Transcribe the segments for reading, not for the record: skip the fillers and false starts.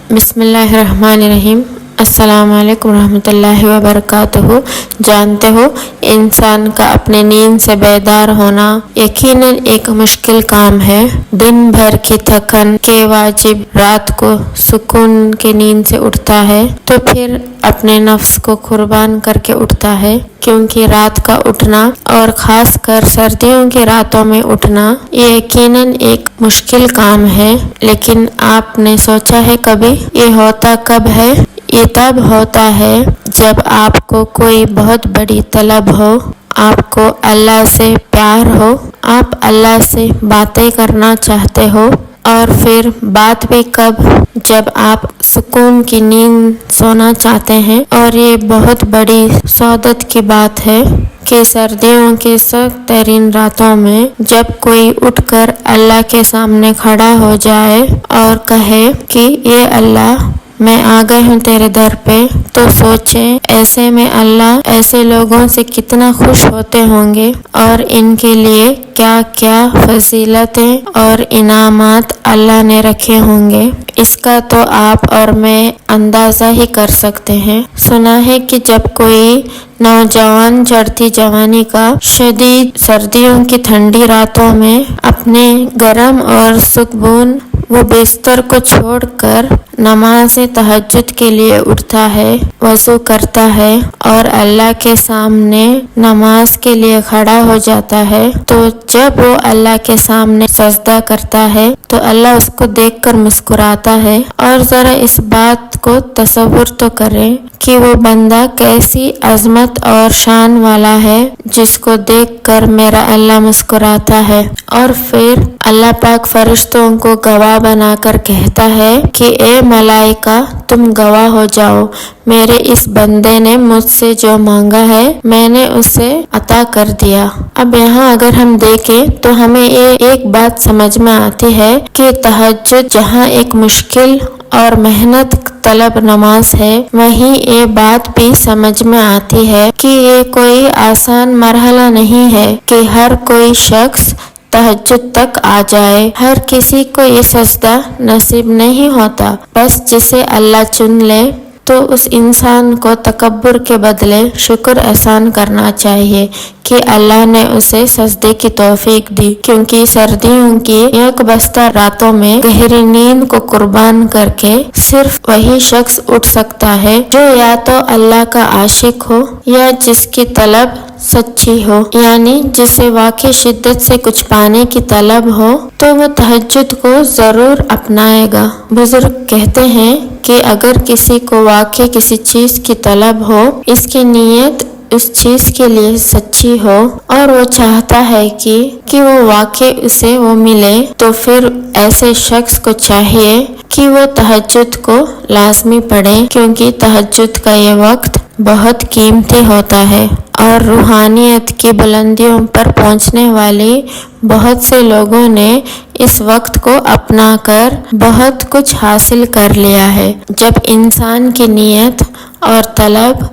بسم اللہ الرحمن الرحیم۔ السلام علیکم ورحمۃ اللہ وبرکاتہ۔ جانتے ہو انسان کا اپنے نیند سے بیدار ہونا یقیناً ایک مشکل کام ہے۔ دن بھر کی تھکن کے واجب رات کو سکون کی نیند سے اٹھتا ہے تو پھر اپنے نفس کو قربان کر کے اٹھتا ہے، کیونکہ رات کا اٹھنا اور خاص کر سردیوں کی راتوں میں اٹھنا یہ یقیناً ایک مشکل کام ہے۔ لیکن آپ نے سوچا ہے کبھی یہ ہوتا کب ہے؟ یہ تب ہوتا ہے جب آپ کو کوئی بہت بڑی طلب ہو، آپ کو اللہ سے پیار ہو، آپ اللہ سے باتیں کرنا چاہتے ہو، اور پھر بات بھی کب؟ جب آپ سکون کی نیند سونا چاہتے ہیں۔ اور یہ بہت بڑی سعادت کی بات ہے کہ سردیوں کی سخت ترین راتوں میں جب کوئی اٹھ کر اللہ کے سامنے کھڑا ہو جائے اور کہے کہ اے اللہ، میں آ گئی ہوں تیرے در پہ، تو سوچیں ایسے میں اللہ ایسے لوگوں سے کتنا خوش ہوتے ہوں گے اور ان کے لیے کیا کیا فضیلتیں اور انعامات اللہ نے رکھے ہوں گے، اس کا تو آپ اور میں اندازہ ہی کر سکتے ہیں۔ سنا ہے کہ جب کوئی نوجوان چڑھتی جوانی کا شدید سردیوں کی ٹھنڈی راتوں میں اپنے گرم اور سکون وہ بستر کو چھوڑ کر نماز تہجد کے لیے اٹھتا ہے، وضو کرتا ہے اور اللہ کے سامنے نماز کے لیے کھڑا ہو جاتا ہے، تو جب وہ اللہ کے سامنے سجدہ کرتا ہے تو اللہ اس کو دیکھ کر مسکراتا ہے۔ اور ذرا اس بات کو تصور تو کریں کہ وہ بندہ کیسی عظمت اور شان والا ہے جس کو دیکھ کر میرا اللہ مسکراتا ہے۔ اور پھر اللہ پاک فرشتوں کو گواہ بنا کر کہتا ہے کہ اے ملائکہ، تم گواہ ہو جاؤ، میرے اس بندے نے مجھ سے جو مانگا ہے میں نے اسے عطا کر دیا۔ اب یہاں اگر ہم دیکھیں تو ہمیں یہ ایک بات سمجھ میں آتی ہے کہ تہجد جہاں ایک مشکل اور محنت طلب نماز ہے، وہیں یہ بات بھی سمجھ میں آتی ہے کہ یہ کوئی آسان مرحلہ نہیں ہے کہ ہر کوئی شخص تہجد تک آ جائے۔ ہر کسی کو یہ سجدہ نصیب نہیں ہوتا، بس جسے اللہ چن لے تو اس انسان کو تکبر کے بدلے شکر احسان کرنا چاہیے کہ اللہ نے اسے سجدے کی توفیق دی، کیونکہ سردیوں کی یک بستہ راتوں میں گہری نیند کو قربان کر کے صرف وہی شخص اٹھ سکتا ہے جو یا تو اللہ کا عاشق ہو یا جس کی طلب سچی ہو، یعنی جسے واقعی شدت سے کچھ پانے کی طلب ہو تو وہ تہجد کو ضرور اپنائے گا۔ بزرگ کہتے ہیں کہ اگر کسی کو واقعی کسی چیز کی طلب ہو، اس کی نیت اس چیز کے لیے سچی ہو اور وہ چاہتا ہے کہ وہ واقعی اسے وہ ملے، تو پھر ایسے شخص کو چاہیے کہ وہ تہجد کو لازمی پڑھے، کیونکہ تہجد کا یہ وقت بہت قیمتی ہوتا ہے اور روحانیت کی بلندیوں پر پہنچنے والی بہت سے لوگوں نے اس وقت کو اپنا کر بہت کچھ حاصل کر لیا ہے۔ جب انسان کی نیت اور طلب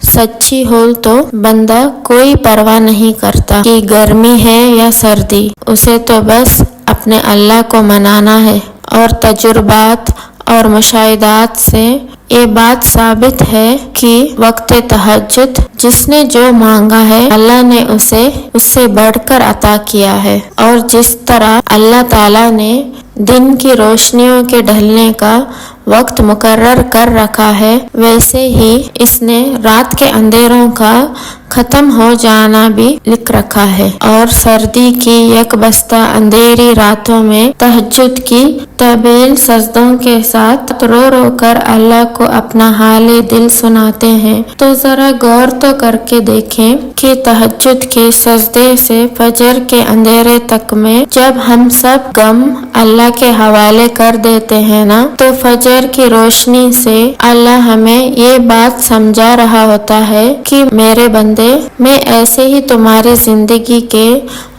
سچی ہو تو بندہ کوئی پرواہ نہیں کرتا کہ گرمی ہے یا سردی، اسے تو بس اپنے اللہ کو منانا ہے۔ اور تجربات اور مشاہدات سے یہ بات ثابت ہے کہ وقت تہجد جس نے جو مانگا ہے اللہ نے اسے اس سے بڑھ کر عطا کیا ہے۔ اور جس طرح اللہ تعالیٰ نے دن کی روشنیوں کے ڈھلنے کا وقت مقرر کر رکھا ہے، ویسے ہی اس نے رات کے اندھیروں کا ختم ہو جانا بھی لکھ رکھا ہے۔ اور سردی کی یک بستہ اندھیری راتوں میں تہجد کی طویل سجدوں کے ساتھ رو رو کر اللہ کو اپنا حال دل سناتے ہیں، تو ذرا غور تو کر کے دیکھیں کہ تہجد کے سجدے سے فجر کے اندھیرے تک میں جب ہم سب غم اللہ کے حوالے کر دیتے ہیں نا، تو فجر کی روشنی سے اللہ ہمیں یہ بات سمجھا رہا ہوتا ہے کہ میرے بندے، میں ایسے ہی تمہاری زندگی کے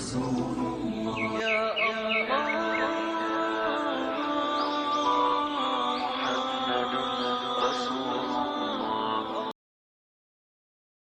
رسول